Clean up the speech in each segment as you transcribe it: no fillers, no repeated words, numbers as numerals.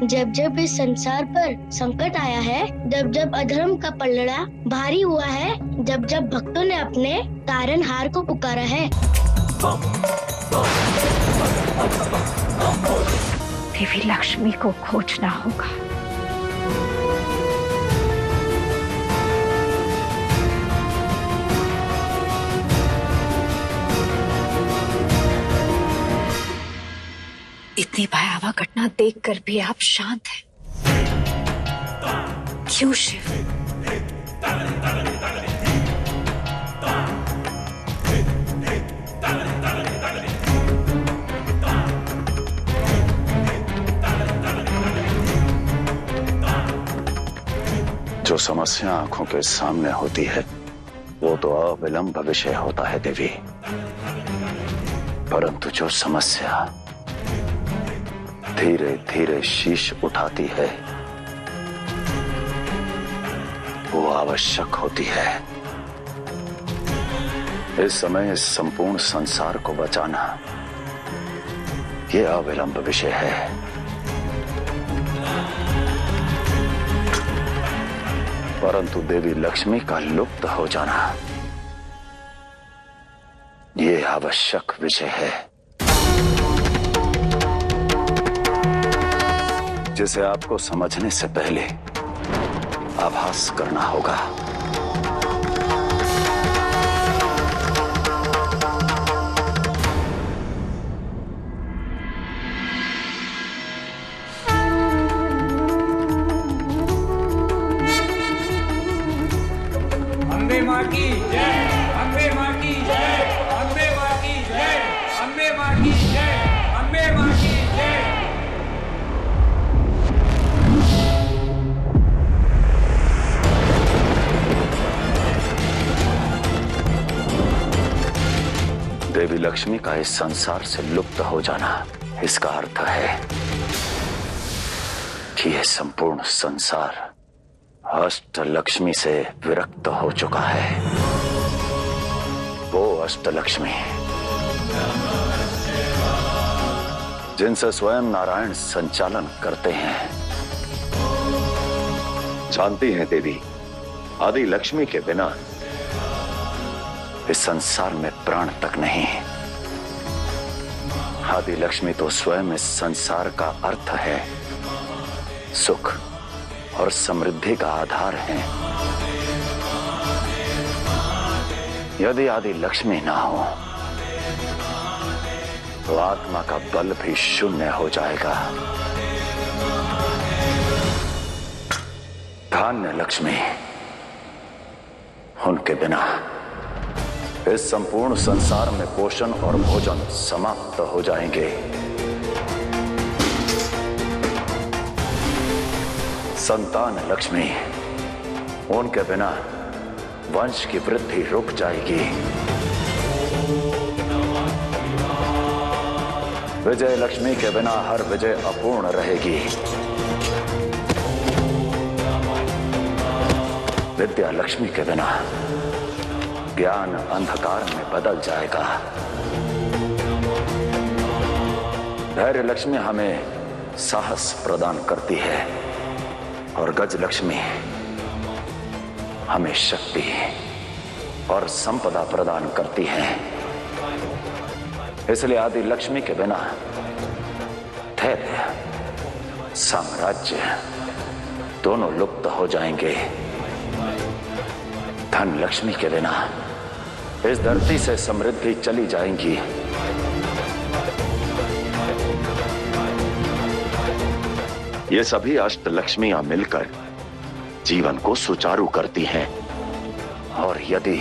जब जब इस संसार पर संकट आया है, जब जब अधर्म का पलड़ा भारी हुआ है, जब जब भक्तों ने अपने तारनहार को पुकारा है, देवी लक्ष्मी को खोजना होगा। इतनी भयावह घटना देखकर भी आप शांत हैं। क्यों शिव? जो समस्या आंखों के सामने होती है वो तो अविलंब विषय होता है देवी, परंतु जो समस्या धीरे धीरे शीश उठाती है वो आवश्यक होती है। इस समय इस संपूर्ण संसार को बचाना ये अविलंब विषय है। परंतु देवी लक्ष्मी का लुप्त हो जाना ये आवश्यक विषय है, जिसे आपको समझने से पहले आभास करना होगा। अम्बे मां की जय, अम्बे मां की जय, अम्बे मां की जय, अम्बे मां की जय, अम्बे मां की जय। देवी लक्ष्मी का इस संसार से लुप्त हो जाना, इसका अर्थ है कि यह संपूर्ण संसार अष्ट लक्ष्मी से विरक्त हो चुका है। वो अष्ट लक्ष्मी जिनसे स्वयं नारायण संचालन करते हैं। जानती हैं देवी, आदि लक्ष्मी के बिना इस संसार में प्राण तक नहीं। आदि लक्ष्मी तो स्वयं इस संसार का अर्थ है, सुख और समृद्धि का आधार है। यदि आदि लक्ष्मी ना हो तो आत्मा का बल भी शून्य हो जाएगा। धान्य लक्ष्मी, उनके बिना इस संपूर्ण संसार में पोषण और भोजन समाप्त हो जाएंगे। संतान लक्ष्मी, उनके बिना वंश की वृद्धि रुक जाएगी। विजय लक्ष्मी के बिना हर विजय अपूर्ण रहेगी। विद्या लक्ष्मी के बिना ज्ञान अंधकार में बदल जाएगा। धैर्य लक्ष्मी हमें साहस प्रदान करती है और गज लक्ष्मी हमें शक्ति और संपदा प्रदान करती है। इसलिए आदि लक्ष्मी के बिना धैर्य, साम्राज्य दोनों लुप्त हो जाएंगे। धन लक्ष्मी के बिना इस धरती से समृद्धि चली जाएंगी। ये सभी अष्ट लक्ष्मियां मिलकर जीवन को सुचारू करती हैं। और यदि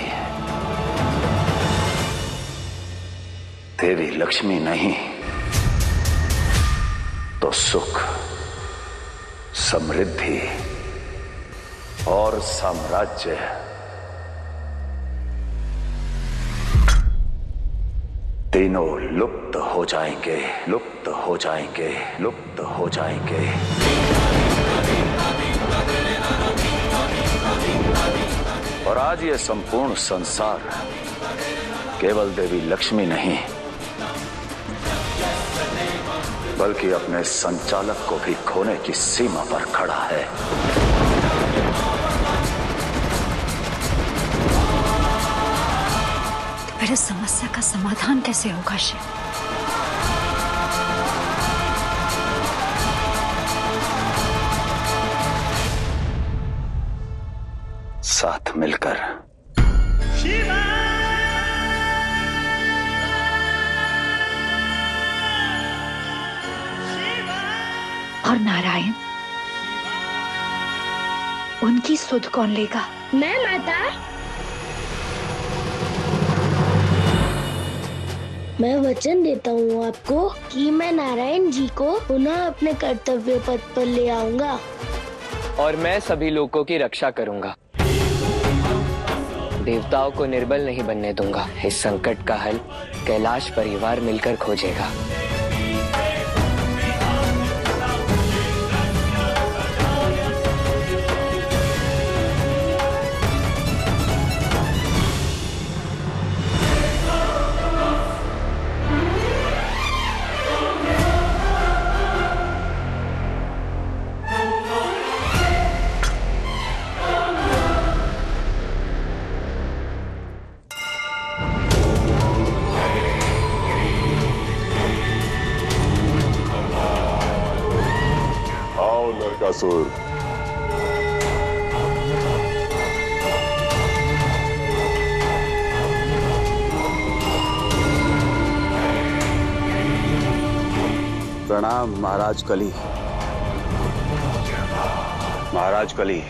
देवी लक्ष्मी नहीं तो सुख, समृद्धि और साम्राज्य तीनों लुप्त हो जाएंगे, लुप्त हो जाएंगे, लुप्त हो जाएंगे। और आज ये संपूर्ण संसार केवल देवी लक्ष्मी नहीं बल्कि अपने संचालक को भी खोने की सीमा पर खड़ा है। तो फिर इस समस्या का समाधान कैसे होगा शिव? साथ मिलकर। और नारायण, उनकी सुध कौन लेगा? मैं माता। मैं वचन देता हूँ आपको कि मैं नारायण जी को पुनः अपने कर्तव्य पथ पर ले आऊंगा। और मैं सभी लोगों की रक्षा करूंगा। देवताओं को निर्बल नहीं बनने दूंगा। इस संकट का हल कैलाश परिवार मिलकर खोजेगा। नरकासुर, प्रणाम महाराज कली। महाराज कली,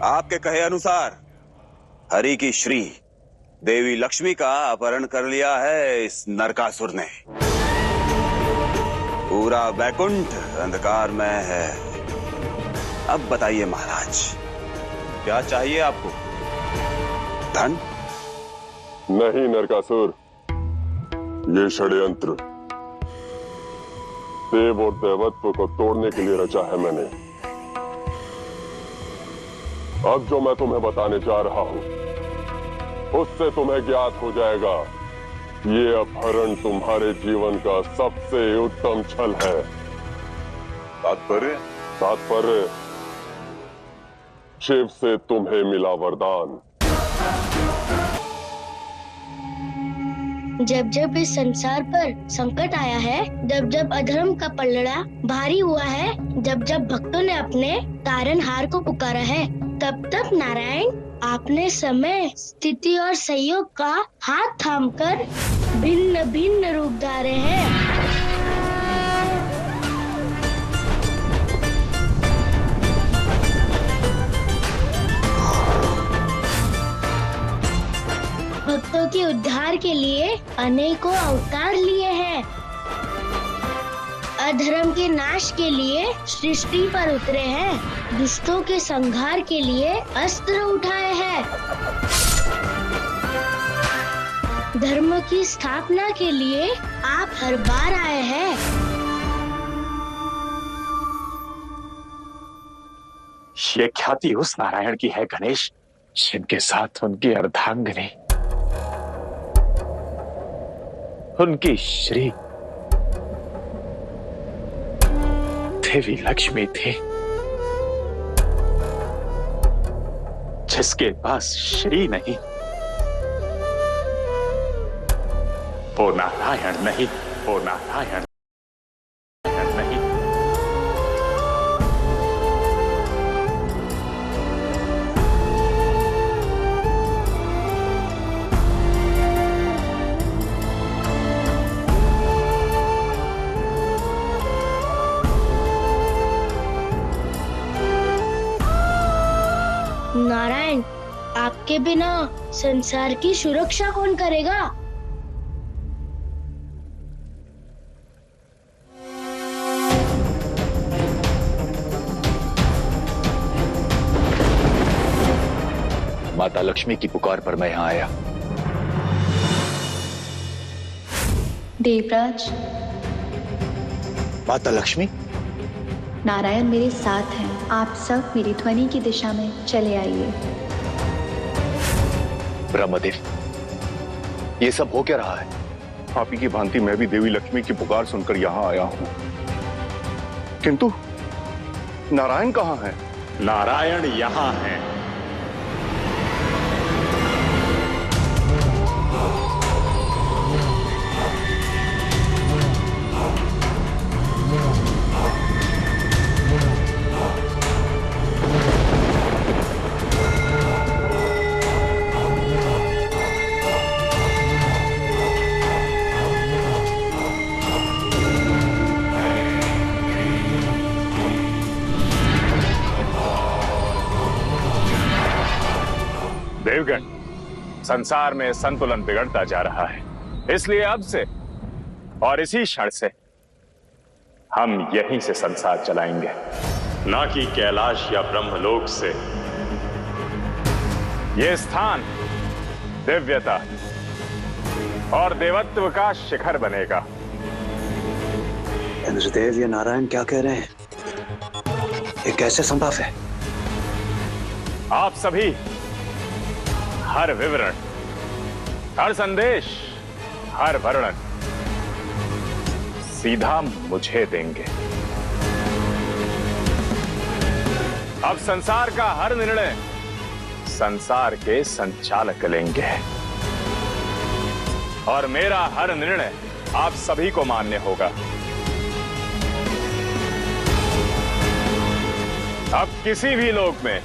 आपके कहे अनुसार हरि की श्री देवी लक्ष्मी का अपहरण कर लिया है इस नरकासुर ने। पूरा बैकुंठ अंधकार में है। अब बताइए महाराज, क्या चाहिए आपको? धन? नहीं नरकासुर, ये षड्यंत्र देव और देवत्व को तोड़ने के लिए रचा है मैंने। अब जो मैं तुम्हें बताने जा रहा हूं, उससे तुम्हें ज्ञात हो जाएगा ये अपहरण तुम्हारे जीवन का सबसे उत्तम छल है। तात्पर्य शिव से तुम्हें मिला वरदान। जब जब इस संसार पर संकट आया है, जब जब अधर्म का पलड़ा भारी हुआ है, जब जब भक्तों ने अपने तारनहार को पुकारा है, तब तब नारायण आपने समय, स्थिति और सहयोग का हाथ थामकर भिन्न भिन्न रूप धारे हैं। भक्तों के उद्धार के लिए अनेकों अवतार लिए हैं। अधर्म के नाश के लिए सृष्टि पर उतरे हैं। दुष्टों के संहार के लिए अस्त्र उठाए हैं। धर्म की स्थापना के लिए आप हर बार आए हैं। ये ख्याति उस नारायण की है गणेश, जिनके साथ उनकी अर्धांगिनी, उनकी श्री देवी लक्ष्मी थी, जिसके पास श्री नहीं, वो नारायण नहीं, वो नारायण नहीं। नारायण, आपके बिना संसार की सुरक्षा कौन करेगा? माता लक्ष्मी की पुकार पर मैं यहाँ आया। देवराज, माता लक्ष्मी, नारायण मेरे साथ हैं। आप सब मेरी ध्वनि की दिशा में चले आइए। ब्रह्मदेव, ये सब हो क्या रहा है? पापी की भांति मैं भी देवी लक्ष्मी की पुकार सुनकर यहाँ आया हूँ, किंतु नारायण कहाँ है? नारायण यहाँ है। देवगण, संसार में संतुलन बिगड़ता जा रहा है, इसलिए अब से और इसी क्षण से हम यहीं से संसार चलाएंगे, ना कि कैलाश या ब्रह्मलोक से। यह स्थान दिव्यता और देवत्व का शिखर बनेगा। इंद्रदेव, ये नारायण क्या कह रहे हैं? ये कैसे संभव है? आप सभी हर विवरण, हर संदेश, हर वर्णन सीधा मुझे देंगे। अब संसार का हर निर्णय संसार के संचालक लेंगे और मेरा हर निर्णय आप सभी को मान्य होगा। अब किसी भी लोक में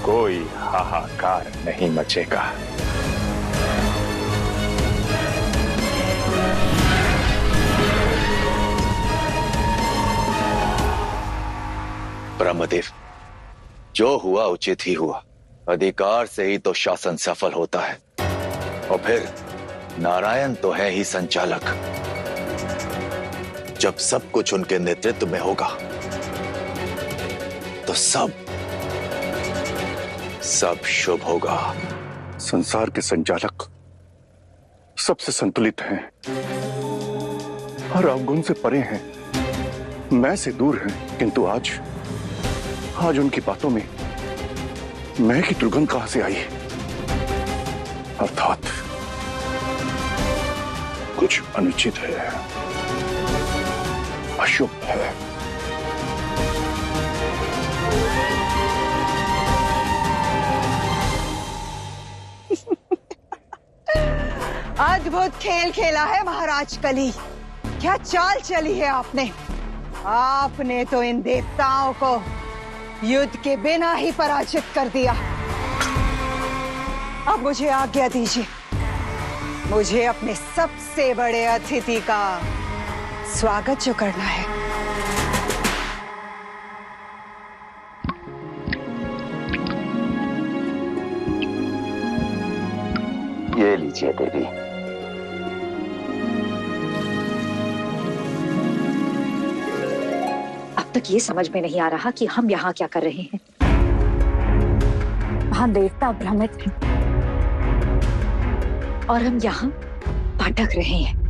कोई हाहाकार नहीं मचेगा। ब्रह्मदेव, जो हुआ उचित ही हुआ। अधिकार से ही तो शासन सफल होता है, और फिर नारायण तो है ही संचालक। जब सब कुछ उनके नेतृत्व में होगा तो सब शुभ होगा। संसार के संचालक सबसे संतुलित हैं और अवगुण से परे हैं, मैं से दूर हैं, किंतु आज उनकी बातों में मैं की दुर्गंध कहां से आई? अर्थात कुछ अनुचित है, अशुभ है। अद्भुत खेल खेला है महाराज कली। क्या चाल चली है आपने। आपने तो इन देवताओं को युद्ध के बिना ही पराजित कर दिया। अब मुझे आज्ञा दीजिए, मुझे अपने सबसे बड़े अतिथि का स्वागत जो करना है। ये लीजिए देवी। अब तक ये समझ में नहीं आ रहा कि हम यहाँ क्या कर रहे हैं। वहां देवता भ्रमित हैं और हम यहाँ भटक रहे हैं।